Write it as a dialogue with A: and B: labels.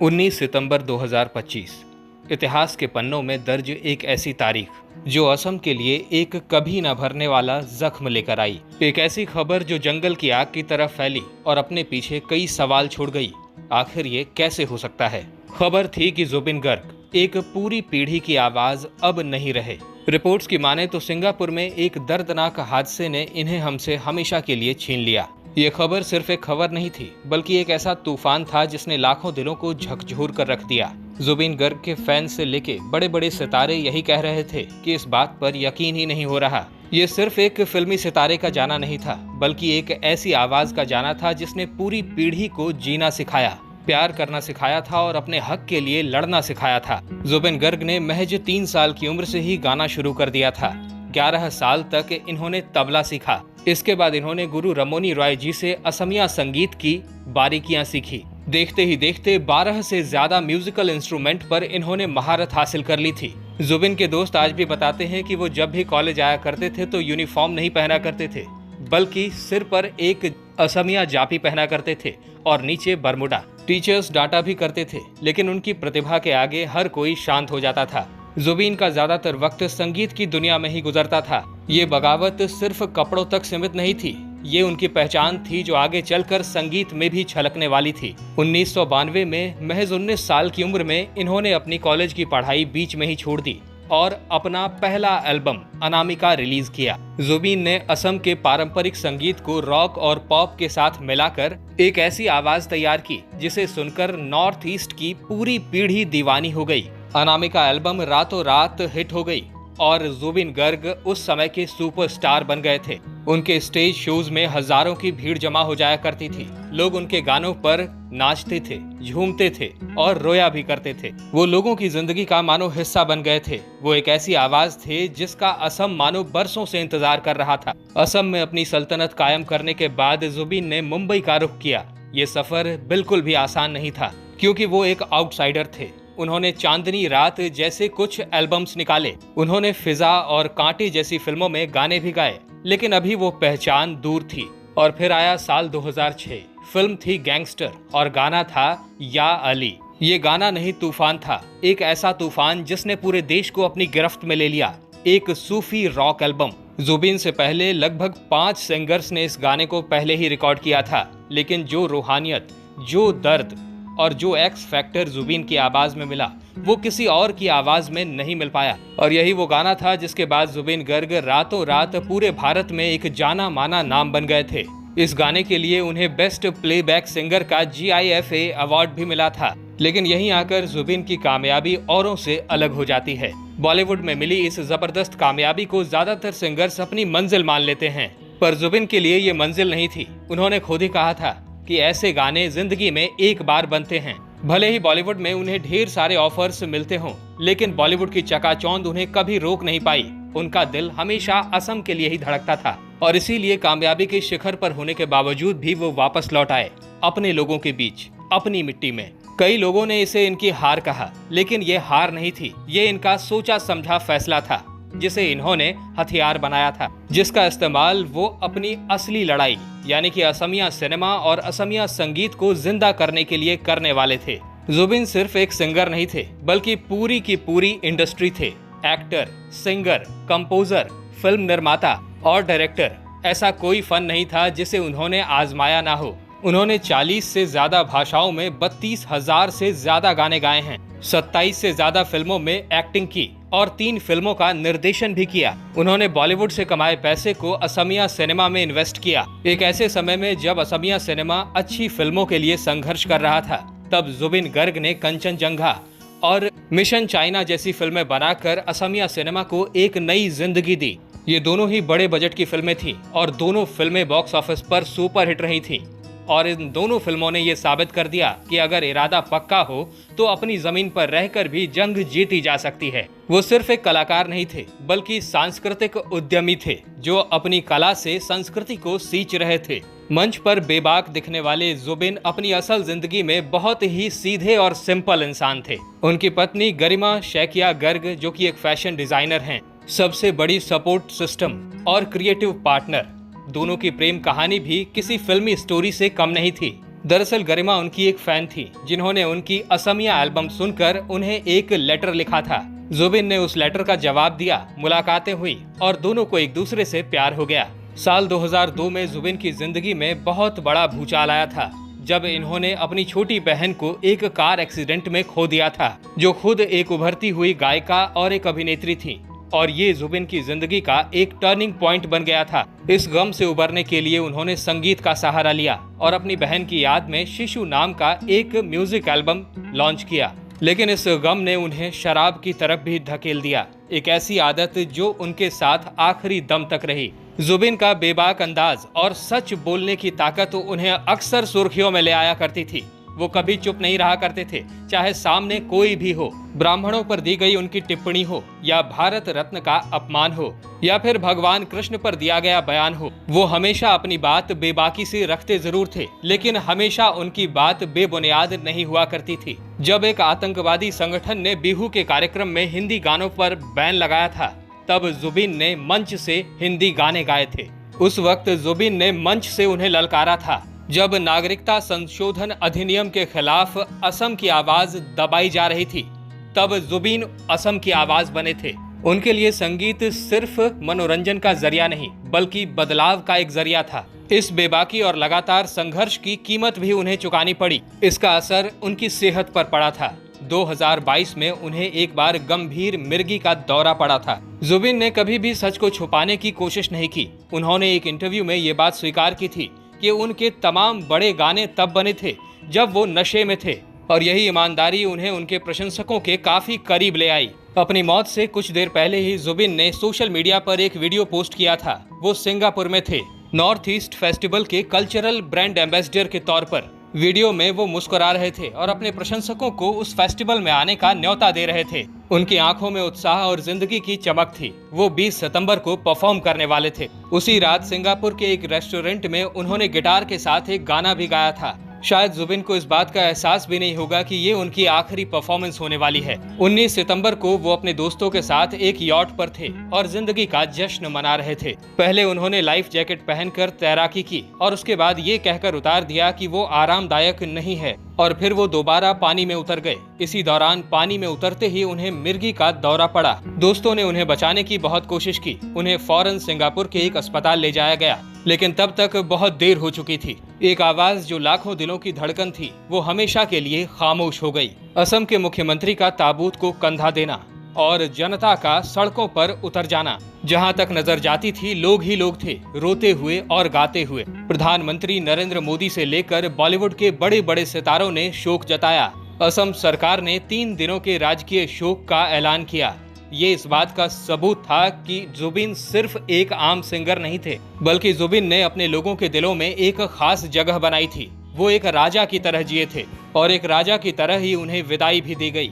A: 19 सितंबर 2025 इतिहास के पन्नों में दर्ज एक ऐसी तारीख जो असम के लिए एक कभी न भरने वाला जख्म लेकर आई। एक ऐसी खबर जो जंगल की आग की तरह फैली और अपने पीछे कई सवाल छोड़ गई। आखिर ये कैसे हो सकता है? खबर थी कि जुबिन गर्ग, एक पूरी पीढ़ी की आवाज अब नहीं रहे। रिपोर्ट्स की माने तो सिंगापुर में एक दर्दनाक हादसे ने इन्हें हमसे हमेशा के लिए छीन लिया। ये खबर सिर्फ एक खबर नहीं थी, बल्कि एक ऐसा तूफान था जिसने लाखों दिलों को झकझोर कर रख दिया। जुबिन गर्ग के फैन से लेके बड़े बड़े सितारे यही कह रहे थे कि इस बात पर यकीन ही नहीं हो रहा। ये सिर्फ एक फिल्मी सितारे का जाना नहीं था, बल्कि एक ऐसी आवाज का जाना था जिसने पूरी पीढ़ी को जीना सिखाया, प्यार करना सिखाया था और अपने हक के लिए लड़ना सिखाया था। जुबिन गर्ग ने महज 3 साल की उम्र से ही गाना शुरू कर दिया था। 11 साल तक इन्होंने तबला सीखा। इसके बाद इन्होंने गुरु रमोनी रॉय जी से असमिया संगीत की बारीकियां सीखी। देखते ही देखते 12 से ज्यादा म्यूजिकल इंस्ट्रूमेंट पर इन्होंने महारत हासिल कर ली थी। जुबिन के दोस्त आज भी बताते हैं कि वो जब भी कॉलेज आया करते थे तो यूनिफॉर्म नहीं पहना करते थे, बल्कि सिर पर एक असमिया जापी पहना करते थे और नीचे बरमुडा। टीचर्स डांटा भी करते थे, लेकिन उनकी प्रतिभा के आगे हर कोई शांत हो जाता था। जुबिन का ज्यादातर वक्त संगीत की दुनिया में ही गुजरता था। ये बगावत सिर्फ कपड़ों तक सीमित नहीं थी, ये उनकी पहचान थी जो आगे चलकर संगीत में भी छलकने वाली थी। 1992 में महज 19 साल की उम्र में इन्होंने अपनी कॉलेज की पढ़ाई बीच में ही छोड़ दी और अपना पहला एल्बम अनामिका रिलीज किया। जुबिन ने असम के पारंपरिक संगीत को रॉक और पॉप के साथ मिलाकर एक ऐसी आवाज तैयार की जिसे सुनकर नॉर्थ ईस्ट की पूरी पीढ़ी दीवानी हो गई। अनामिका एल्बम रातों रात हिट हो गई और जुबिन गर्ग उस समय के सुपरस्टार बन गए थे। उनके स्टेज शोज में हजारों की भीड़ जमा हो जाया करती थी। लोग उनके गानों पर नाचते थे, झूमते थे और रोया भी करते थे। वो लोगों की जिंदगी का मानो हिस्सा बन गए थे। वो एक ऐसी आवाज थे जिसका असम मानो बरसों से इंतजार कर रहा था। असम में अपनी सल्तनत कायम करने के बाद जुबिन ने मुंबई का रुख किया। ये सफर बिल्कुल भी आसान नहीं था, क्योंकि वो एक आउटसाइडर थे। उन्होंने चांदनी रात जैसे कुछ एल्बम्स निकाले, उन्होंने फिजा और कांटे जैसी फिल्मों में गाने भी गाए, लेकिन अभी वो पहचान दूर थी। और फिर आया साल 2006। फिल्म थी गैंगस्टर और गाना था या अली। ये गाना नहीं तूफान था, एक ऐसा तूफान जिसने पूरे देश को अपनी गिरफ्त में ले लिया। एक सूफी रॉक एल्बम। जुबिन से पहले लगभग 5 सिंगर्स ने इस गाने को पहले ही रिकॉर्ड किया था, लेकिन जो रूहानियत, जो दर्द और जो एक्स फैक्टर जुबिन की आवाज में मिला, वो किसी और की आवाज में नहीं मिल पाया। और यही वो गाना था जिसके बाद जुबिन गर्ग रातों रात पूरे भारत में एक जाना माना नाम बन गए थे। इस गाने के लिए उन्हें बेस्ट प्लेबैक सिंगर का GIFA अवार्ड भी मिला था। लेकिन यहीं आकर जुबिन की कामयाबी औरों से अलग हो जाती है। बॉलीवुड में मिली इस जबरदस्त कामयाबी को ज्यादातर सिंगर्स अपनी मंजिल मान लेते हैं, पर जुबिन के लिए ये मंजिल नहीं थी। उन्होंने खुद ही कहा था कि ऐसे गाने जिंदगी में एक बार बनते हैं। भले ही बॉलीवुड में उन्हें ढेर सारे ऑफर्स मिलते हों, लेकिन बॉलीवुड की चकाचौंध उन्हें कभी रोक नहीं पाई। उनका दिल हमेशा असम के लिए ही धड़कता था और इसीलिए कामयाबी के शिखर पर होने के बावजूद भी वो वापस लौट आए अपने लोगों के बीच, अपनी मिट्टी में। कई लोगों ने इसे इनकी हार कहा, लेकिन ये हार नहीं थी, ये इनका सोचा समझा फैसला था जिसे इन्होंने हथियार बनाया था, जिसका इस्तेमाल वो अपनी असली लड़ाई यानी कि असमिया सिनेमा और असमिया संगीत को जिंदा करने के लिए करने वाले थे। जुबिन सिर्फ एक सिंगर नहीं थे, बल्कि पूरी की पूरी इंडस्ट्री थे। एक्टर, सिंगर, कंपोजर, फिल्म निर्माता और डायरेक्टर। ऐसा कोई फन नहीं था जिसे उन्होंने आजमाया ना हो। उन्होंने 40 से ज्यादा भाषाओं में 32,000 से ज्यादा गाने गाए हैं, 27 से ज्यादा फिल्मों में एक्टिंग की और 3 फिल्मों का निर्देशन भी किया। उन्होंने बॉलीवुड से कमाए पैसे को असमिया सिनेमा में इन्वेस्ट किया। एक ऐसे समय में जब असमिया सिनेमा अच्छी फिल्मों के लिए संघर्ष कर रहा था, तब जुबिन गर्ग ने कंचनजंगा और मिशन चाइना जैसी फिल्में बनाकर असमिया सिनेमा को एक नई जिंदगी दी। ये दोनों ही बड़े बजट की फिल्में थीं और दोनों फिल्में बॉक्स ऑफिस पर सुपर हिट रही थीं। और इन दोनों फिल्मों ने ये साबित कर दिया कि अगर इरादा पक्का हो तो अपनी जमीन पर रहकर भी जंग जीती जा सकती है। वो सिर्फ एक कलाकार नहीं थे, बल्कि सांस्कृतिक उद्यमी थे जो अपनी कला से संस्कृति को सींच रहे थे। मंच पर बेबाक दिखने वाले जुबिन अपनी असल जिंदगी में बहुत ही सीधे और सिंपल इंसान थे। उनकी पत्नी गरिमा शैकिया गर्ग, जो कि एक फैशन डिजाइनर हैं, सबसे बड़ी सपोर्ट सिस्टम और क्रिएटिव पार्टनर। दोनों की प्रेम कहानी भी किसी फिल्मी स्टोरी से कम नहीं थी। दरअसल गरिमा उनकी एक फैन थी जिन्होंने उनकी असमिया एल्बम सुनकर उन्हें एक लेटर लिखा था। जुबिन ने उस लेटर का जवाब दिया, मुलाकातें हुई और दोनों को एक दूसरे से प्यार हो गया। साल 2002 में जुबिन की जिंदगी में बहुत बड़ा भूचाल आया था जब इन्होंने अपनी छोटी बहन को एक कार एक्सीडेंट में खो दिया था, जो खुद एक उभरती हुई गायिका और एक अभिनेत्री थी, और ये जुबिन की जिंदगी का एक टर्निंग पॉइंट बन गया था। इस गम से उबरने के लिए उन्होंने संगीत का सहारा लिया और अपनी बहन की याद में शिशु नाम का एक म्यूजिक एल्बम लॉन्च किया। लेकिन इस गम ने उन्हें शराब की तरफ भी धकेल दिया, एक ऐसी आदत जो उनके साथ आखिरी दम तक रही। जुबिन का बेबाक अंदाज और सच बोलने की ताकत उन्हें अक्सर सुर्खियों में ले आया करती थी। वो कभी चुप नहीं रहा करते थे, चाहे सामने कोई भी हो। ब्राह्मणों पर दी गई उनकी टिप्पणी हो, या भारत रत्न का अपमान हो, या फिर भगवान कृष्ण पर दिया गया बयान हो, वो हमेशा अपनी बात बेबाकी से रखते जरूर थे, लेकिन हमेशा उनकी बात बेबुनियाद नहीं हुआ करती थी। जब एक आतंकवादी संगठन ने बिहू के कार्यक्रम में हिंदी गानों पर बैन लगाया था, तब जुबिन ने मंच से हिंदी गाने गाए थे। उस वक्त जुबिन ने मंच से उन्हें ललकारा था। जब नागरिकता संशोधन अधिनियम के खिलाफ असम की आवाज दबाई जा रही थी, तब जुबिन असम की आवाज बने थे। उनके लिए संगीत सिर्फ मनोरंजन का जरिया नहीं, बल्कि बदलाव का एक जरिया था। इस बेबाकी और लगातार संघर्ष की कीमत भी उन्हें चुकानी पड़ी। इसका असर उनकी सेहत पर पड़ा था। 2022 में उन्हें एक बार गंभीर मिर्गी का दौरा पड़ा था। जुबिन ने कभी भी सच को छुपाने की कोशिश नहीं की। उन्होंने एक इंटरव्यू में ये बात स्वीकार की थी कि उनके तमाम बड़े गाने तब बने थे जब वो नशे में थे, और यही ईमानदारी उन्हें उनके प्रशंसकों के काफी करीब ले आई। अपनी मौत से कुछ देर पहले ही जुबिन ने सोशल मीडिया पर एक वीडियो पोस्ट किया था। वो सिंगापुर में थे, नॉर्थ ईस्ट फेस्टिवल के कल्चरल ब्रांड एम्बेसडर के तौर पर। वीडियो में वो मुस्कुरा रहे थे और अपने प्रशंसकों को उस फेस्टिवल में आने का न्योता दे रहे थे। उनकी आंखों में उत्साह और जिंदगी की चमक थी। वो 20 सितंबर को परफॉर्म करने वाले थे। उसी रात सिंगापुर के एक रेस्टोरेंट में उन्होंने गिटार के साथ एक गाना भी गाया था। शायद जुबिन को इस बात का एहसास भी नहीं होगा कि ये उनकी आखिरी परफॉर्मेंस होने वाली है। 19 सितंबर को वो अपने दोस्तों के साथ एक यॉट पर थे और जिंदगी का जश्न मना रहे थे। पहले उन्होंने लाइफ जैकेट पहनकर तैराकी की और उसके बाद ये कहकर उतार दिया कि वो आरामदायक नहीं है, और फिर वो दोबारा पानी में उतर गए। इसी दौरान पानी में उतरते ही उन्हें मिर्गी का दौरा पड़ा। दोस्तों ने उन्हें बचाने की बहुत कोशिश की। उन्हें फौरन सिंगापुर के एक अस्पताल ले जाया गया, लेकिन तब तक बहुत देर हो चुकी थी। एक आवाज जो लाखों दिलों की धड़कन थी, वो हमेशा के लिए खामोश हो गई। असम के मुख्यमंत्री का ताबूत को कंधा देना और जनता का सड़कों पर उतर जाना। जहां तक नजर जाती थी, लोग ही लोग थे, रोते हुए और गाते हुए। प्रधानमंत्री नरेंद्र मोदी से लेकर बॉलीवुड के बड़े बड़े सितारों ने शोक जताया। असम सरकार ने 3 दिनों के राजकीय शोक का ऐलान किया। ये इस बात का सबूत था कि जुबिन सिर्फ एक आम सिंगर नहीं थे, बल्कि जुबिन ने अपने लोगों के दिलों में एक खास जगह बनाई थी। वो एक राजा की तरह जिए थे और एक राजा की तरह ही उन्हें विदाई भी दी गई।